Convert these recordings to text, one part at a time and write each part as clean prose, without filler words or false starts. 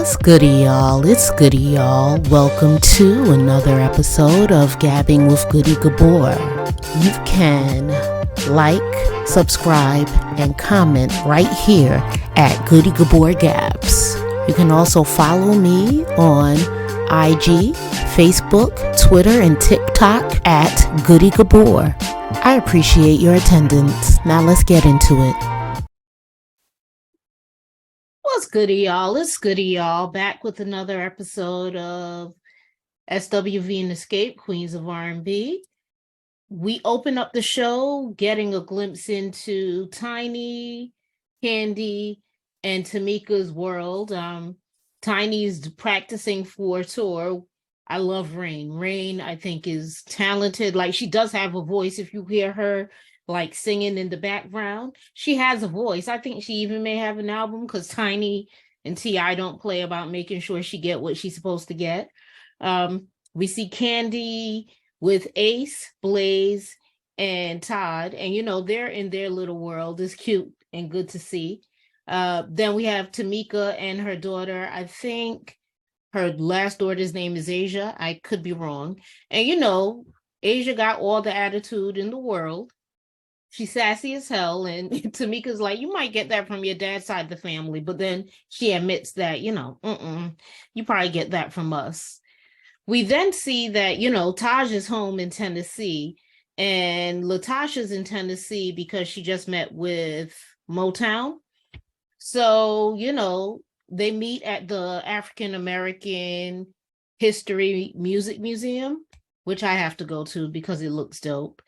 What's goody, y'all? It's Goody, y'all. Welcome to another episode of Gabbing with Goody Gabor. You can like, subscribe, and comment right here at Goody Gabor Gabs. You can also follow me on IG, Facebook, Twitter, and TikTok at Goody Gabor. I appreciate your attendance. Now let's get into it. What's goody, y'all? It's Goody, y'all. Back with another episode of SWV and Escape, Queens of R&B. We open up the show getting a glimpse into Tiny, Kandi, and Tamika's world. Tiny's practicing for tour. I love Rain. Rain, I think, is talented. Like, she does have a voice. If you hear her like singing in the background, she has a voice. I think she even may have an album because Tiny and T.I. don't play about making sure she get what she's supposed to get. We see Kandi with Ace, Blaze, and Todd, and they're in their little world. It's cute and good to see. Then we have Tamika and her daughter. I think her last daughter's name is Asia. I could be wrong. And Asia got all the attitude in the world. She's sassy as hell, and Tamika's like, you might get that from your dad's side of the family, but then she admits that, you probably get that from us. We then see that, Taj is home in Tennessee, and Latasha's in Tennessee because she just met with Motown. So, they meet at the African American History Music Museum, which I have to go to because it looks dope.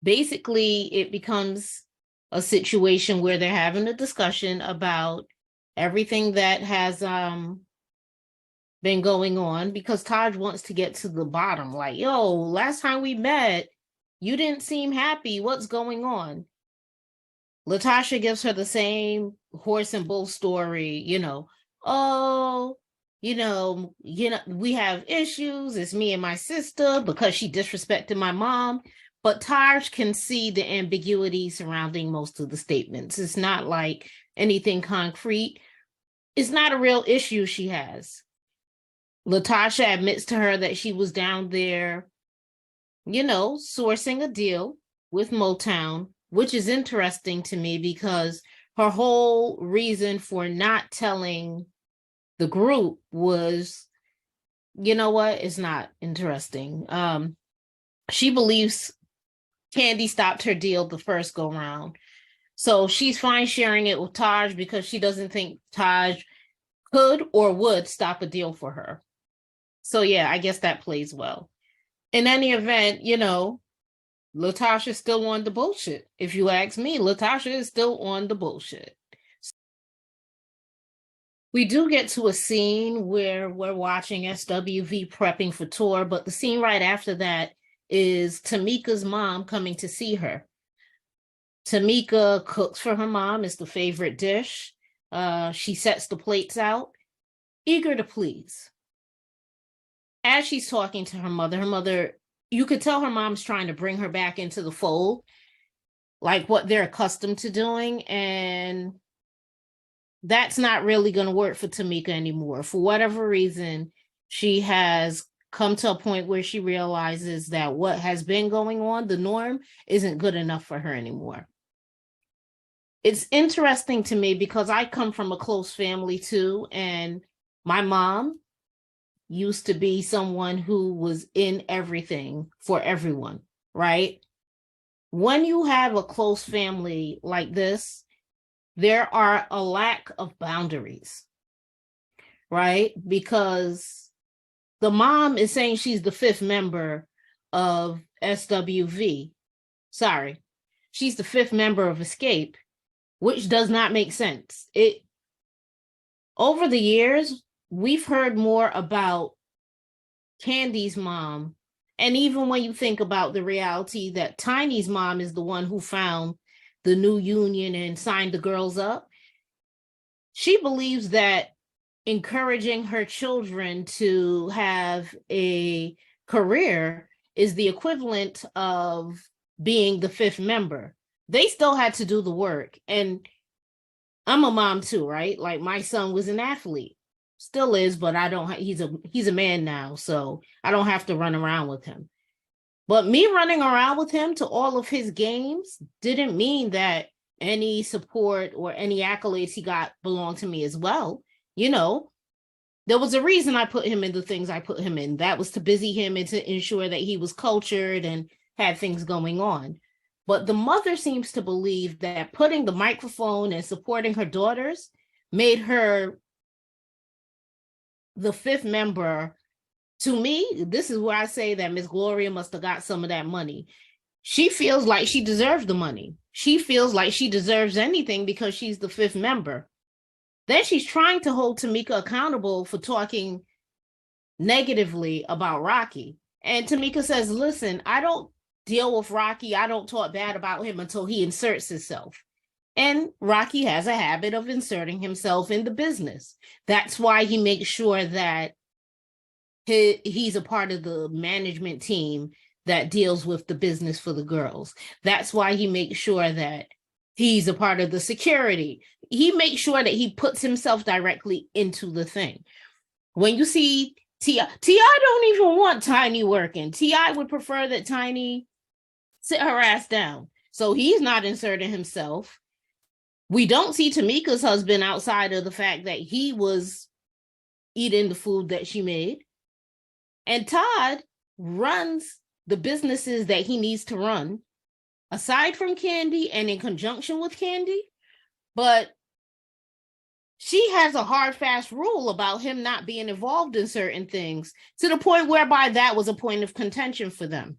Basically, it becomes a situation where they're having a discussion about everything that has been going on, because Taj wants to get to the bottom. Like, yo, last time we met, you didn't seem happy. What's going on? Latasha gives her the same horse and bull story, we have issues. It's me and my sister because she disrespected my mom. But Taj can see the ambiguity surrounding most of the statements. It's not like anything concrete. It's not a real issue she has. Latasha admits to her that she was down there, sourcing a deal with Motown, which is interesting to me because her whole reason for not telling the group was, it's not interesting. She believes Kandi stopped her deal the first go round. So she's fine sharing it with Taj because she doesn't think Taj could or would stop a deal for her. So yeah, I guess that plays well. In any event, Latasha's still on the bullshit. If you ask me, Latasha is still on the bullshit. We do get to a scene where we're watching SWV prepping for tour, but the scene right after that is Tamika's mom coming to see her. Tamika cooks for her mom. It's the favorite dish. She sets the plates out, eager to please. As she's talking to her mother, you could tell her mom's trying to bring her back into the fold, like what they're accustomed to doing. And that's not really going to work for Tamika anymore. For whatever reason, she has come to a point where she realizes that what has been going on, the norm, isn't good enough for her anymore. It's interesting to me because I come from a close family too, and my mom used to be someone who was in everything for everyone, right? When you have a close family like this, there are a lack of boundaries, right? Because the mom is saying she's the fifth member of SWV. Sorry, she's the fifth member of Escape, which does not make sense. Over the years, we've heard more about Kandi's mom. And even when you think about the reality that Tiny's mom is the one who found the new union and signed the girls up, she believes that encouraging her children to have a career is the equivalent of being the fifth member. They still had to do the work. And I'm a mom too, right? Like my son was an athlete, still is, but I don't. He's a man now, so I don't have to run around with him. But me running around with him to all of his games didn't mean that any support or any accolades he got belonged to me as well. You know, there was a reason I put him in the things I put him in. That was to busy him and to ensure that he was cultured and had things going on. But the mother seems to believe that putting the microphone and supporting her daughters made her the fifth member. To me, this is where I say that Miss Gloria must have got some of that money. She feels like she deserves the money. She feels like she deserves anything because she's the fifth member. Then she's trying to hold Tamika accountable for talking negatively about Rocky. And Tamika says, listen, I don't deal with Rocky. I don't talk bad about him until he inserts himself. And Rocky has a habit of inserting himself in the business. That's why he makes sure that he's a part of the management team that deals with the business for the girls. That's why he makes sure that he's a part of the security. He makes sure that he puts himself directly into the thing. When you see T.I. don't even want Tiny working. T.I. would prefer that Tiny sit her ass down. So he's not inserting himself. We don't see Tamika's husband outside of the fact that he was eating the food that she made. And Todd runs the businesses that he needs to run, aside from Kandi and in conjunction with Kandi. But she has a hard, fast rule about him not being involved in certain things, to the point whereby that was a point of contention for them.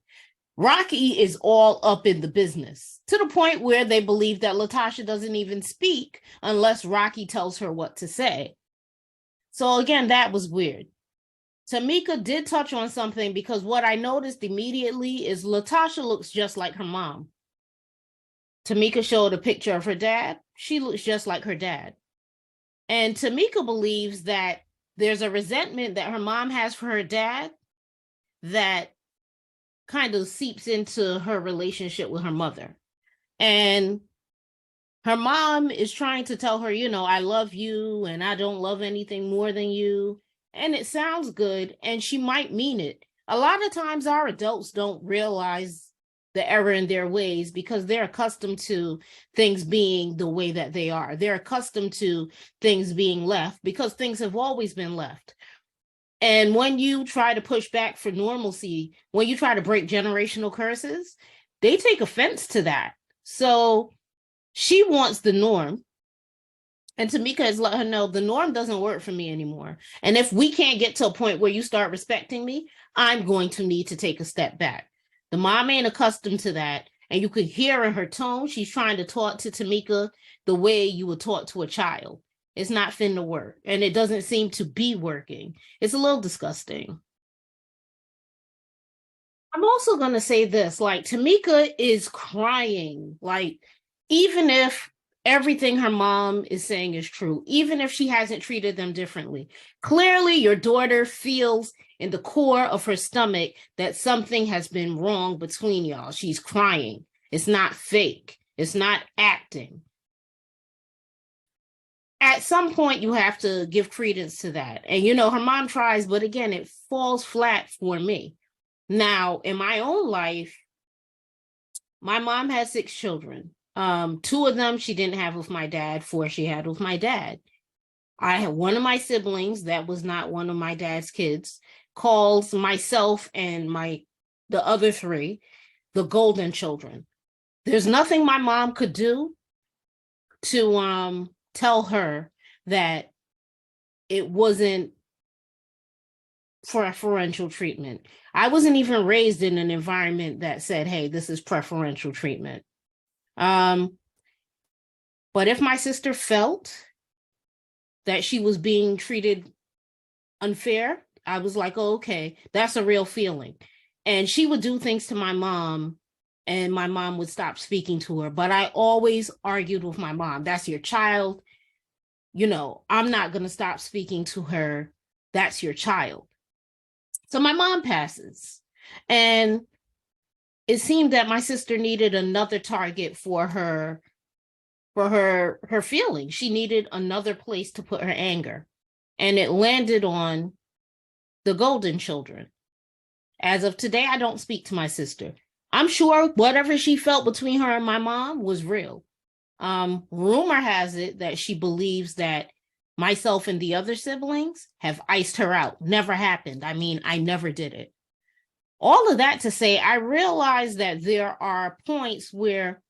Rocky is all up in the business, to the point where they believe that Latasha doesn't even speak unless Rocky tells her what to say. So again, that was weird. Tamika did touch on something, because what I noticed immediately is Latasha looks just like her mom. Tamika showed a picture of her dad. She looks just like her dad. And Tamika believes that there's a resentment that her mom has for her dad that kind of seeps into her relationship with her mother. And her mom is trying to tell her, you know, I love you and I don't love anything more than you. And it sounds good, and she might mean it. A lot of times our adults don't realize the error in their ways because they're accustomed to things being the way that they are. They're accustomed to things being left because things have always been left. And when you try to push back for normalcy, when you try to break generational curses, they take offense to that. So she wants the norm. And Tamika has let her know the norm doesn't work for me anymore. And if we can't get to a point where you start respecting me, I'm going to need to take a step back. The mom ain't accustomed to that. And you could hear in her tone, she's trying to talk to Tamika the way you would talk to a child. It's not finna work. And it doesn't seem to be working. It's a little disgusting. I'm also going to say this, like Tamika is crying. Like, even if everything her mom is saying is true, even if she hasn't treated them differently, clearly your daughter feels in the core of her stomach that something has been wrong between y'all. She's crying. It's not fake. It's not acting. At some point, you have to give credence to that. And, you know, her mom tries, but again, it falls flat for me. Now, in my own life, my mom had 6 children. 2 of them she didn't have with my dad, 4 she had with my dad. I had one of my siblings that was not one of my dad's kids, calls myself and the other 3 the golden children. There's nothing my mom could do to tell her that it wasn't preferential treatment. I wasn't even raised in an environment that said, hey, this is preferential treatment. But if my sister felt that she was being treated unfair, I was like, oh, okay, that's a real feeling. And she would do things to my mom, and my mom would stop speaking to her. But I always argued with my mom. That's your child. You know, I'm not going to stop speaking to her. That's your child. So my mom passes. And it seemed that my sister needed another target for her for her feelings. She needed another place to put her anger. And it landed on the Golden children. As of today, I don't speak to my sister. I'm sure whatever she felt between her and my mom was real. Rumor has it that she believes that myself and the other siblings have iced her out. Never happened. I mean, I never did it. All of that to say, I realize that there are points where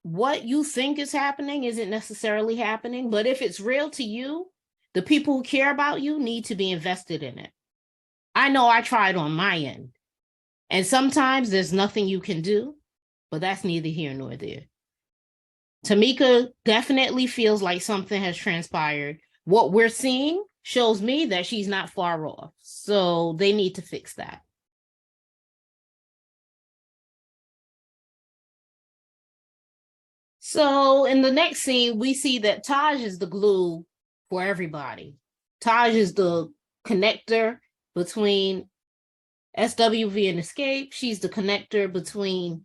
what you think is happening isn't necessarily happening, but if it's real to you, the people who care about you need to be invested in it. I know I tried on my end, and sometimes there's nothing you can do, but that's neither here nor there. Tamika definitely feels like something has transpired. What we're seeing shows me that she's not far off, so they need to fix that. So in the next scene, we see that Taj is the glue for everybody. Taj is the connector between SWV and Escape. She's the connector between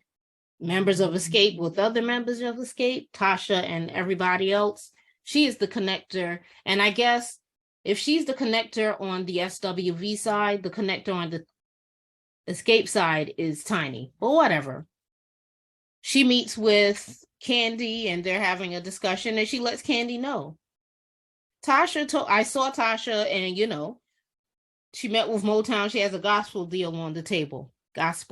members of Escape with other members of Escape, Tasha and everybody else. She is the connector. And I guess if she's the connector on the SWV side, the connector on the Escape side is Tiny, but whatever. She meets with Kandi and they're having a discussion and she lets Kandi know. I saw Tasha and, she met with Motown. She has a gospel deal on the table. Kandi's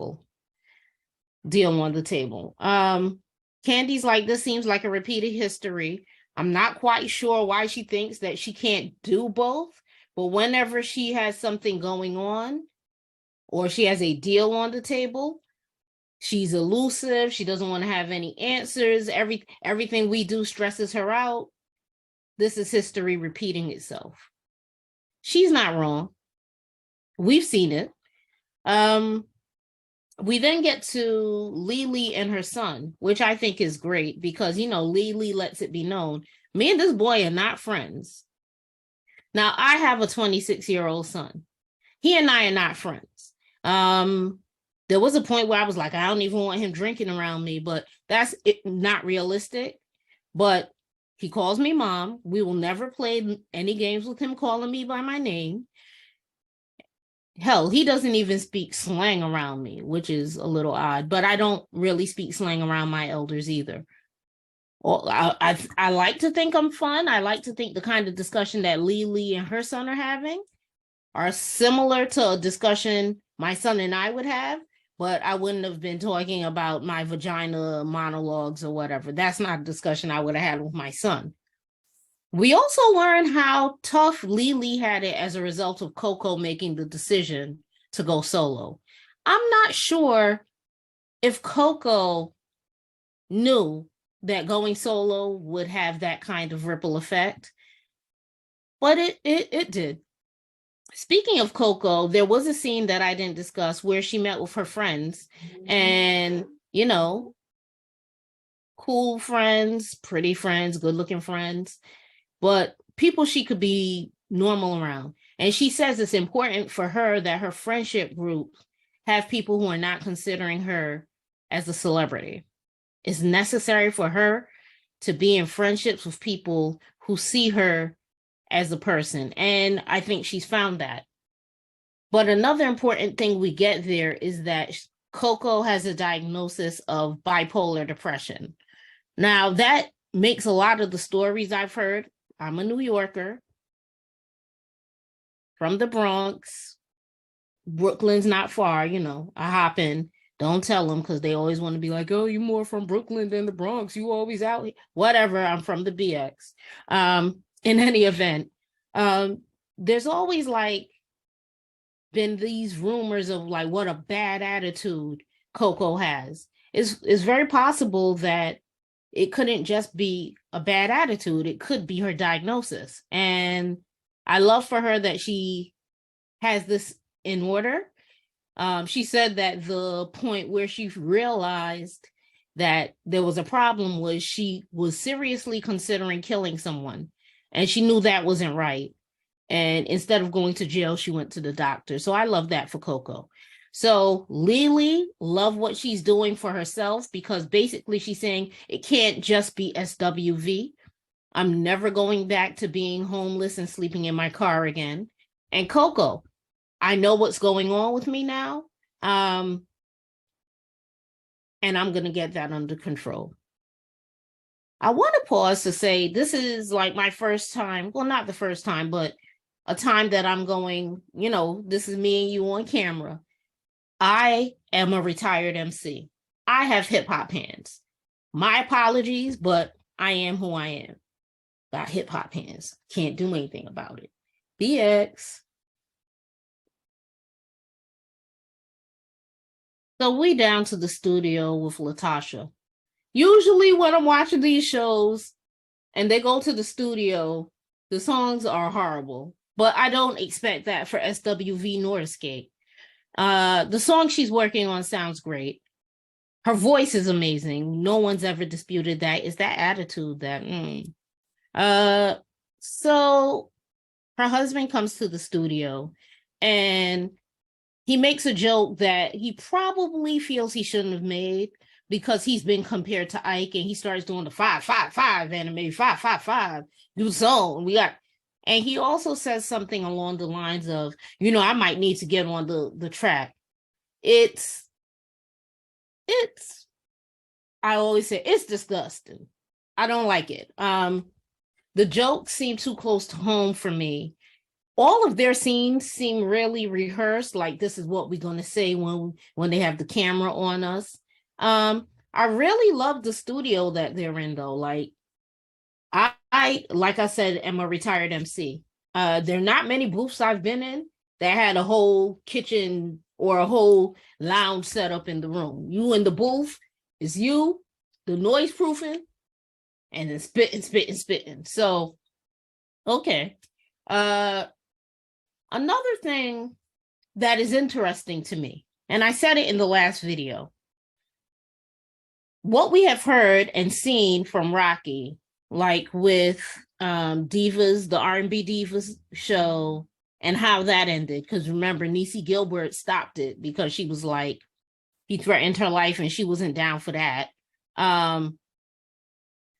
like, this seems like a repeated history. I'm not quite sure why she thinks that she can't do both, but whenever she has something going on or she has a deal on the table, she's elusive. She doesn't want to have any answers. Everything we do stresses her out. This is history repeating itself. She's not wrong. We've seen it. We then get to Lily and her son, which I think is great because, Lily lets it be known, me and this boy are not friends. Now, I have a 26-year-old son. He and I are not friends. There was a point where I was like, I don't even want him drinking around me, but that's not realistic. But he calls me mom. We will never play any games with him calling me by my name. Hell, he doesn't even speak slang around me, which is a little odd, but I don't really speak slang around my elders either. I like to think I'm fun. I like to think the kind of discussion that Lily and her son are having are similar to a discussion my son and I would have, but I wouldn't have been talking about my vagina monologues or whatever. That's not a discussion I would have had with my son. We also learn how tough Lily had it as a result of Coco making the decision to go solo. I'm not sure if Coco knew that going solo would have that kind of ripple effect, but it did. Speaking of Coco, there was a scene that I didn't discuss where she met with her friends and, cool friends, pretty friends, good-looking friends, but people she could be normal around. And she says it's important for her that her friendship group have people who are not considering her as a celebrity. It's necessary for her to be in friendships with people who see her as a person. And I think she's found that. But another important thing we get there is that Coco has a diagnosis of bipolar depression. Now, that makes a lot of the stories I've heard. I'm a New Yorker from the Bronx. Brooklyn's not far, I hop in. Don't tell them because they always want to be like, oh, you're more from Brooklyn than the Bronx. You always out here. Whatever, I'm from the BX. In any event, there's always been these rumors of what a bad attitude Coco has. It's very possible that it couldn't just be a bad attitude. It could be her diagnosis. And I love for her that she has this in order. She said that the point where she realized that there was a problem was she was seriously considering killing someone. And she knew that wasn't right. And instead of going to jail, she went to the doctor. So I love that for Coco. So Lily, love what she's doing for herself, because basically she's saying it can't just be SWV. I'm never going back to being homeless and sleeping in my car again. And Coco, I know what's going on with me now. And I'm going to get that under control. I want to pause to say this is like my first time. Well, not the first time, but a time that I'm going, this is me and you on camera. I am a retired MC. I have hip hop hands. My apologies, but I am who I am. Got hip hop hands. Can't do anything about it. BX. So we down to the studio with Latasha. Usually when I'm watching these shows and they go to the studio, the songs are horrible. But I don't expect that for SWV nor Escape. The song she's working on sounds great. Her voice is amazing. No one's ever disputed that. It's that attitude that. So her husband comes to the studio and he makes a joke that he probably feels he shouldn't have made, because he's been compared to Ike, and he starts doing the 555 anime, 555 new song. And he also says something along the lines of, I might need to get on the track. It's I always say it's disgusting. I don't like it. The jokes seem too close to home for me. All of their scenes seem really rehearsed, like this is what we're going to say when they have the camera on us. I really love the studio that they're in, though. Like I like I said, am a retired MC. There are not many booths I've been in that had a whole kitchen or a whole lounge set up in the room. You in the booth, it's you, the noise proofing, and then spitting. So, okay. Another thing that is interesting to me, and I said it in the last video, what we have heard and seen from Rocky, like with Divas, the R&B Divas show, and how that ended. Because remember, Niecy Gilbert stopped it because she was like, he threatened her life and she wasn't down for that.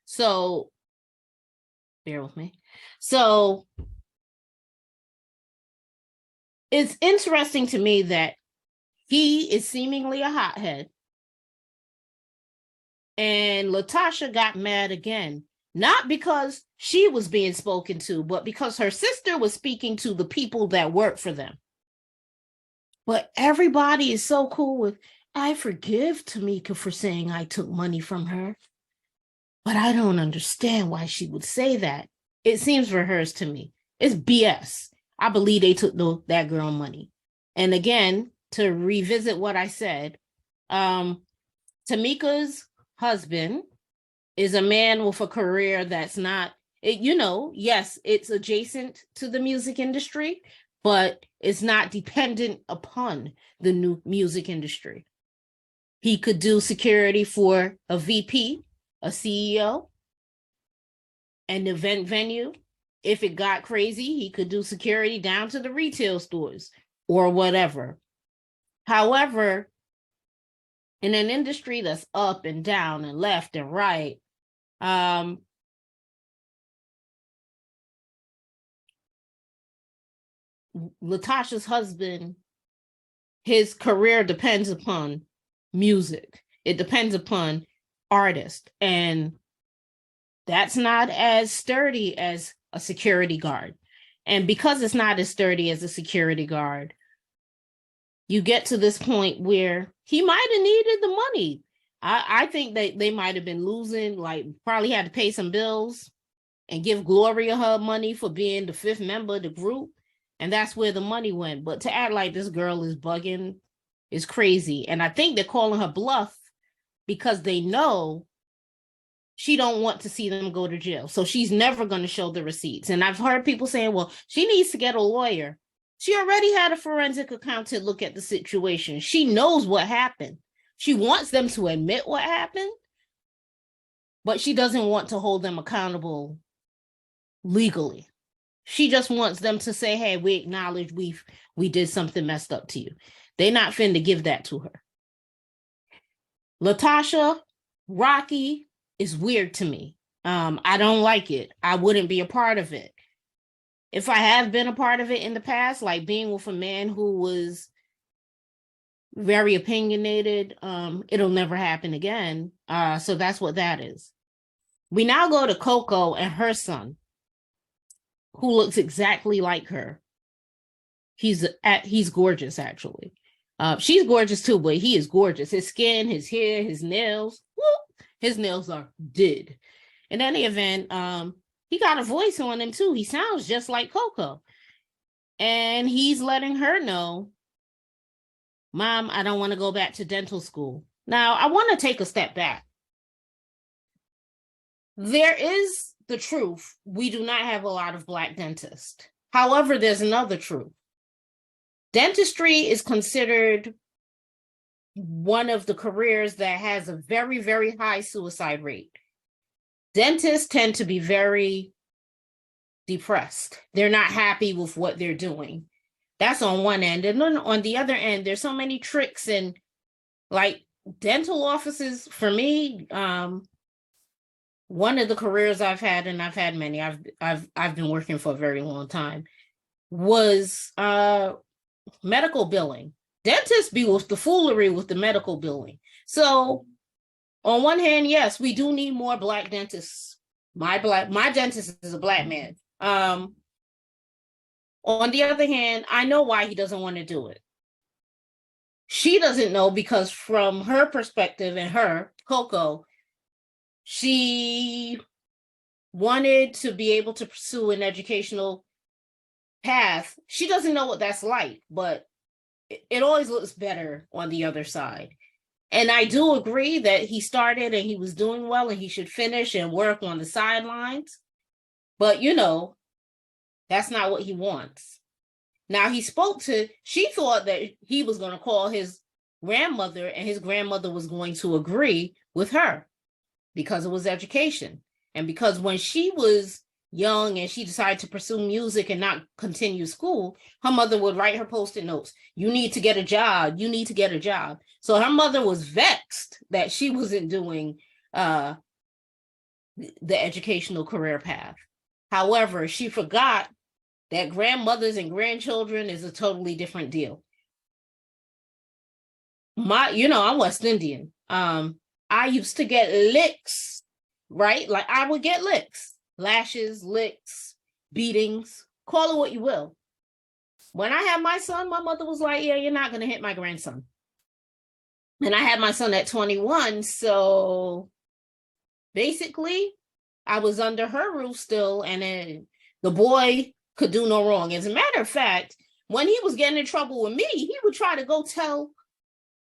So, bear with me. So, it's interesting to me that he is seemingly a hothead. And Latasha got mad again, not because she was being spoken to, but because her sister was speaking to the people that work for them. But everybody is so cool with, I forgive Tamika for saying I took money from her. But I don't understand why she would say that. It seems rehearsed to me. It's BS. I believe they took that girl money. And again, to revisit what I said, Tamika's husband is a man with a career that's not, yes, it's adjacent to the music industry, but it's not dependent upon the new music industry. He could do security for a VP, a CEO, an event venue. If it got crazy, he could do security down to the retail stores or whatever. However, in an industry that's up and down and left and right, Latasha's husband, his career depends upon music. It depends upon artists. And that's not as sturdy as a security guard. And because it's not as sturdy as a security guard, you get to this point where he might have needed the money. I think that they might have been losing, like probably had to pay some bills and give Gloria her money for being the fifth member of the group. And that's where the money went. But to act like this girl is bugging is crazy. And I think they're calling her bluff because they know she don't want to see them go to jail. So she's never going to show the receipts. And I've heard people saying, well, she needs to get a lawyer. She already had a forensic accountant look at the situation. She knows what happened. She wants them to admit what happened, but she doesn't want to hold them accountable legally. She just wants them to say, hey, we acknowledge we did something messed up to you. They not finna give that to her. Latasha, Rocky is weird to me. I don't like it. I wouldn't be a part of it. If I have been a part of it in the past, like being with a man who was very opinionated, it'll never happen again. So that's what that is. We now go to Coco and her son, who looks exactly like her. He's gorgeous, actually. She's gorgeous too, but he is gorgeous. His skin, his hair, his nails. Whoop, his nails are did. In any event, he got a voice on him too. He sounds just like Coco. And he's letting her know, Mom, I don't want to go back to dental school. Now, I want to take a step back. There is the truth. We do not have a lot of Black dentists. However, there's another truth. Dentistry is considered one of the careers that has a very, very high suicide rate. Dentists tend to be very depressed. They're not happy with what they're doing. That's on one end. And then on the other end, there's so many tricks and like dental offices, for me, one of the careers I've had, and I've had many, I've been working for a very long time, was medical billing. Dentists be with the foolery with the medical billing. So on one hand, yes, we do need more Black dentists. My dentist is a Black man. On the other hand, I know why he doesn't want to do it. She doesn't know because from her perspective and her, Coco, she wanted to be able to pursue an educational path. She doesn't know what that's like, but it always looks better on the other side. And I do agree that he started and he was doing well and he should finish and work on the sidelines. But, that's not what he wants. Now, she thought that he was going to call his grandmother and his grandmother was going to agree with her because it was education. And because when she was young and she decided to pursue music and not continue school, her mother would write her Post-it notes. You need to get a job. You need to get a job. So her mother was vexed that she wasn't doing the educational career path. However, she forgot that grandmothers and grandchildren is a totally different deal. I'm West Indian. I used to get licks, right? Like I would get licks, lashes, licks, beatings, call it what you will. When I had my son, my mother was like, yeah, you're not going to hit my grandson. And I had my son at 21. So basically, I was under her roof still. And then the boy could do no wrong. As a matter of fact, when he was getting in trouble with me, he would try to go tell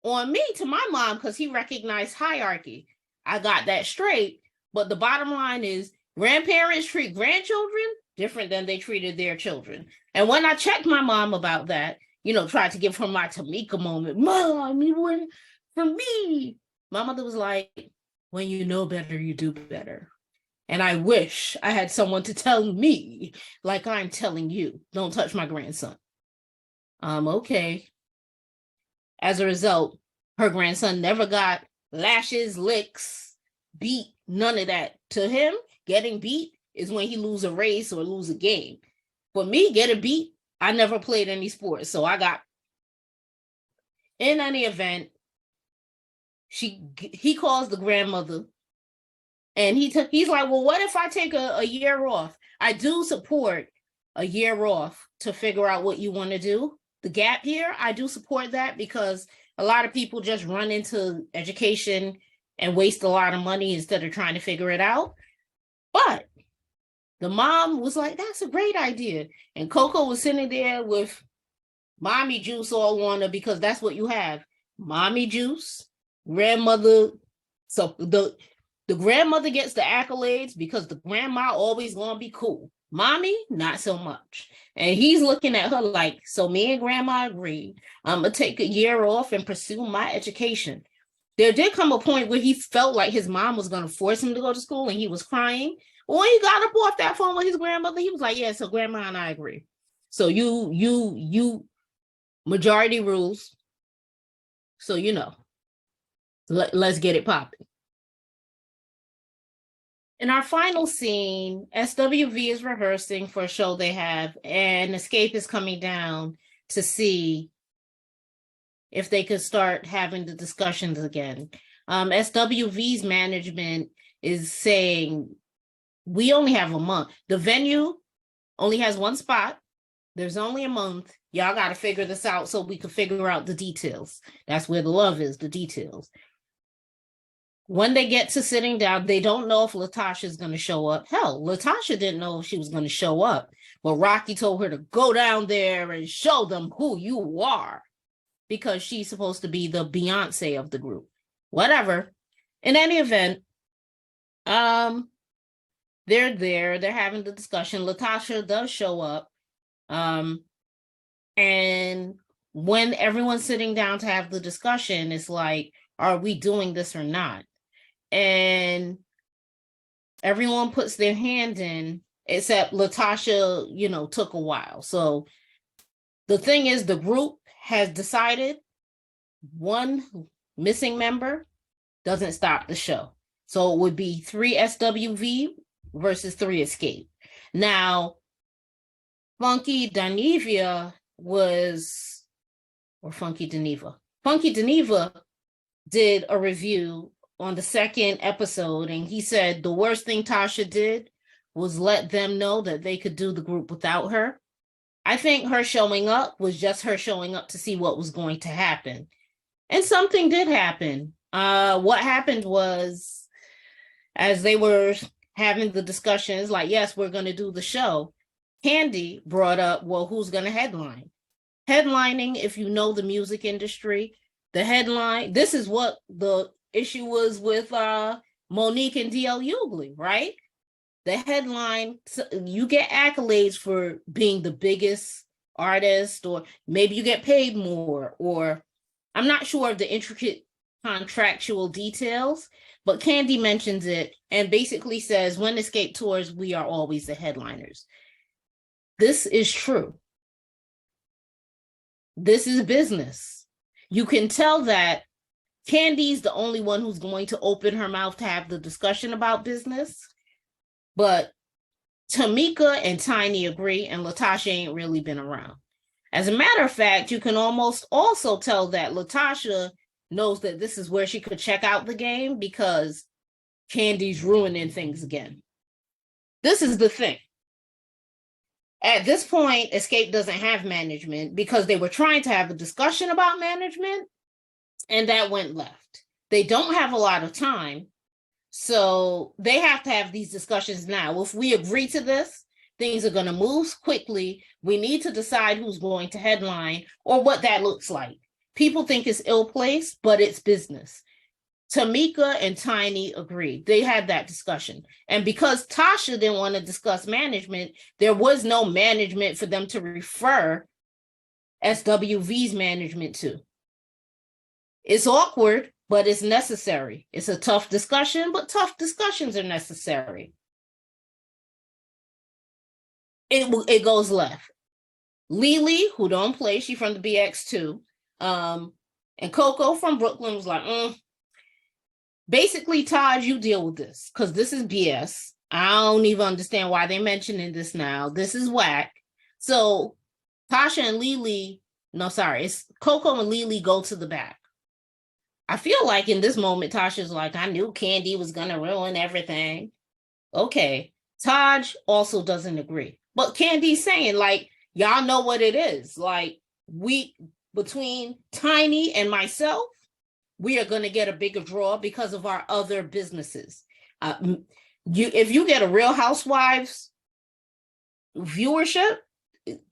on me to my mom because he recognized hierarchy. I got that straight. But the bottom line is grandparents treat grandchildren different than they treated their children. And when I checked my mom about that, tried to give her my Tamika moment, Mom, you wouldn't for me. My mother was like, when you know better, you do better. And I wish I had someone to tell me, like I'm telling you, don't touch my grandson. Okay. As a result, her grandson never got lashes, licks, beat, none of that. To him, getting beat is when he lose a race or lose a game. For me, get a beat, I never played any sports. So I got, in any event, he calls the grandmother and he's like, well, what if I take a year off? I do support a year off to figure out what you want to do. The gap year, I do support that because a lot of people just run into education and waste a lot of money instead of trying to figure it out. But the mom was like, that's a great idea. And Coco was sitting there with mommy juice all on her because that's what you have. Mommy juice, grandmother. So the grandmother gets the accolades because the grandma always gonna be cool. Mommy, not so much. And he's looking at her like, so me and grandma agreed. I'm gonna take a year off and pursue my education. There did come a point where he felt like his mom was gonna force him to go to school and he was crying. When he got up off that phone with his grandmother, he was like, yeah, so grandma and I agree. So you majority rules. So, let's get it popping. In our final scene, SWV is rehearsing for a show they have, and Escape is coming down to see if they could start having the discussions again. SWV's management is saying, we only have a month. The venue only has one spot. There's only a month. Y'all got to figure this out so we can figure out the details. That's where the love is, the details. When they get to sitting down, they don't know if Latasha is going to show up. Hell, Latasha didn't know if she was going to show up. But Rocky told her to go down there and show them who you are, because she's supposed to be the Beyonce of the group. Whatever. In any event, they're there. They're having the discussion. Latasha does show up. And when everyone's sitting down to have the discussion, it's like, are we doing this or not? And everyone puts their hand in, except Latasha, took a while. So the thing is, the group has decided one missing member doesn't stop the show. So it would be 3 SWV versus 3 Escape. Now, Funky Dineva did a review on the second episode, and he said the worst thing Tasha did was let them know that they could do the group without her. I think her showing up was just her showing up to see what was going to happen. And something did happen. What happened was, as they were having the discussions, like, yes, we're going to do the show, Kandi brought up, well, who's going to headline? Headlining, if you know the music industry, the headline, this is what the issue was with Monique and DL Hughley, right? The headline, you get accolades for being the biggest artist, or maybe you get paid more, or I'm not sure of the intricate contractual details, but Kandi mentions it and basically says, when Escape tours, we are always the headliners. This is true. This is business. You can tell that Kandi's the only one who's going to open her mouth to have the discussion about business. But Tamika and Tiny agree, and Latasha ain't really been around. As a matter of fact, you can almost also tell that Latasha knows that this is where she could check out the game, because Kandi's ruining things again. This is the thing. At this point, Escape doesn't have management, because they were trying to have a discussion about management, and that went left. They don't have a lot of time, so they have to have these discussions now. If we agree to this, things are going to move quickly. We need to decide who's going to headline or what that looks like. People think it's ill-placed, but it's business. Tamika and Tiny agreed. They had that discussion. And because Tasha didn't want to discuss management, there was no management for them to refer SWV's management to. It's awkward, but it's necessary. It's a tough discussion, but tough discussions are necessary. It goes left. Lily, who don't play, she from the BX2, and Coco from Brooklyn was like, basically, Taj, you deal with this, because this is BS. I don't even understand why they're mentioning this now. This is whack. So Tasha and Lily, it's Coco and Lily go to the back. I feel like in this moment, Tasha's like, I knew Kandi was going to ruin everything. Okay. Taj also doesn't agree. But Kandi's saying, like, y'all know what it is. Like, between Tiny and myself, we are going to get a bigger draw because of our other businesses. If you get a Real Housewives viewership,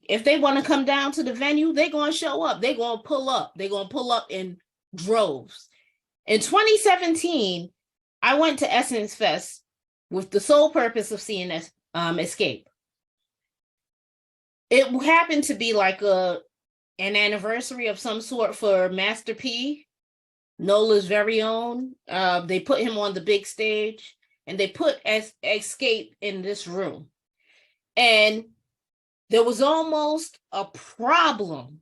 if they want to come down to the venue, they're going to show up. They're going to pull up. They're going to pull up in droves. In 2017, I went to Essence Fest with the sole purpose of seeing Escape. It happened to be like an anniversary of some sort for Master P, Nola's very own. They put him on the big stage, and they put Escape in this room. And there was almost a problem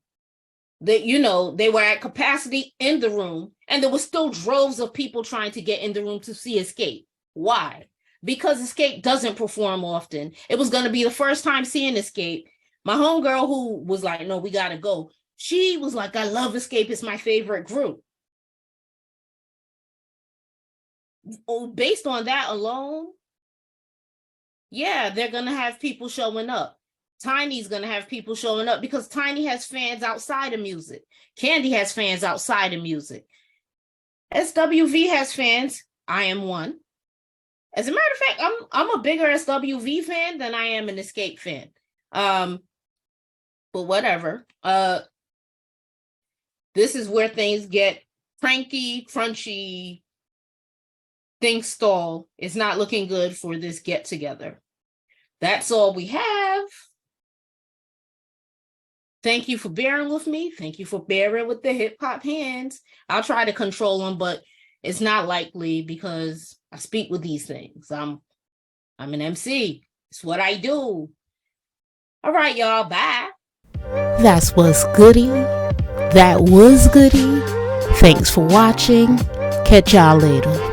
They were at capacity in the room, and there were still droves of people trying to get in the room to see Escape. Why? Because Escape doesn't perform often. It was going to be the first time seeing Escape. My homegirl, who was like, no, we got to go, she was like, I love Escape. It's my favorite group. Based on that alone, yeah, they're going to have people showing up. Tiny's going to have people showing up because Tiny has fans outside of music. Kandi has fans outside of music. SWV has fans. I am one. As a matter of fact, I'm a bigger SWV fan than I am an Escape fan. But whatever. This is where things get cranky, crunchy, things stall. It's not looking good for this get together. That's all we have. Thank you for bearing with me. Thank you for bearing with the hip hop hands. I'll try to control them, but it's not likely because I speak with these things. I'm an MC. It's what I do. All right, y'all. Bye. That's what's goody. That was goody. Thanks for watching. Catch y'all later.